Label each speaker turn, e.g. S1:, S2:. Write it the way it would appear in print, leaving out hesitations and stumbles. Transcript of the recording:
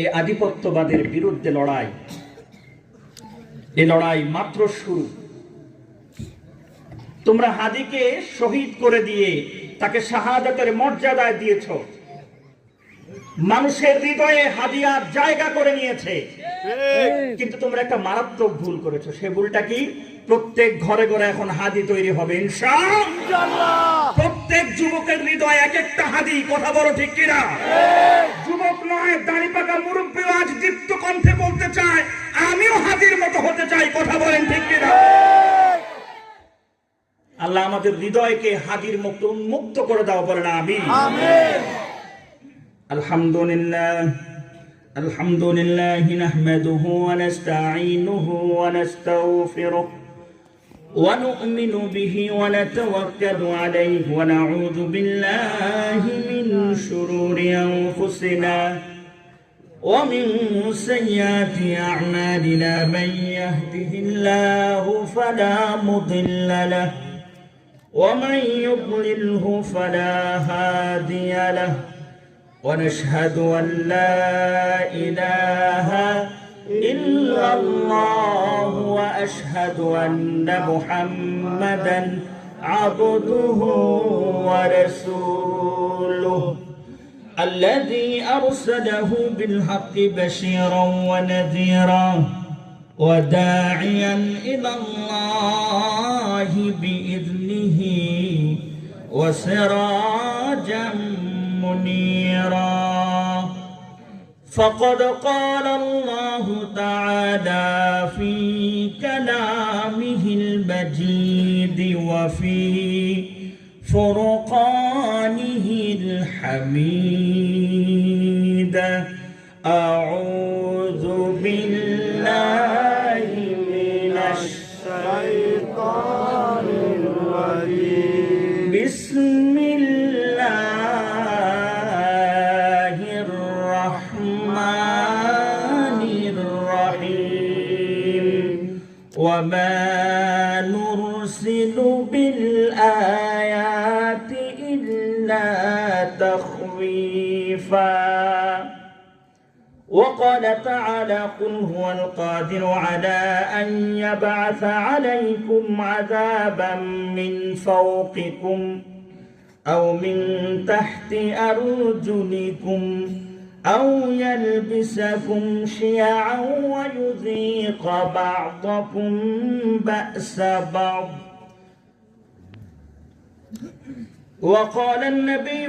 S1: এই আধিপত্যবাদের বিরুদ্ধে লড়াই, এই লড়াই মাত্র শুরু। তোমরা হাদীকে শহীদ করে দিয়ে তাকে শাহাদাতের মর্যাদায় দিয়েছ, মানুষের হৃদয়ে হাদিয়ার জায়গা করে নিয়েছে। কিন্তু তোমরা একটা মারাত্মক ভুল করেছো। সে ভুলটা কি? প্রত্যেক ঘরে ঘরে এখন হাদি তৈরি হবে ইনশাআল্লাহ। প্রত্যেক যুবকের হৃদয়ে এক একটা হাদি। কথা বলো ঠিক কিনা? যুবক নয়, দাড়ি পাকা মুরব্বীও আজ দীপ্ত কণ্ঠে বলতে চায়, আমিও হাদির মতো হতে চাই। কথা বলেন ঠিক কিনা? আল্লাহ আমাদের হৃদয়কে হাদির মুক্ত উন্মুক্ত করে দাও, বলেন আমিন। আলহামদুলিল্লাহ আলহামদুলিল্লাহি নাহমাদুহু ওয়া নাস্তাঈনুহু ওয়া নাস্তাগফিরুহু ওয়া নু'মিনু বিহি ওয়া নাতাওয়াক্কালু আলাইহি ওয়া নাউযু বিল্লাহি মিন শুরুরি আনফুসিনা ওয়া মিন সাইয়্যাতি আ'মালিনা মান ইয়াহদিহিল্লাহু ফালা মুদিল্লা লাহু ওয়া মান ইউদ্লিলহু ফালা হাদিয়া লাহু ونشهد أن لا إله إلا الله وأشهد أن محمدا عبده ورسوله الذي أرسله بالحق بشيرا ونذيرا وداعيا إلى الله بإذنه وسراجا منيرا. فقد قال الله تعالى في كلامه المجيد وفي فرقانه الحميد: أعوذ بالله من الشيطان الرجيم. بسم الله الرحمن الرحيم. وما نرسل بالآيات إلا تخويفا. وقال تعالى: قل هو القادر على أن يبعث عليكم عذابا من فوقكم أو من تحت أرجلكم أو يلبسكم شيعا ويذيق بعضكم بأس بعض. وقال النبي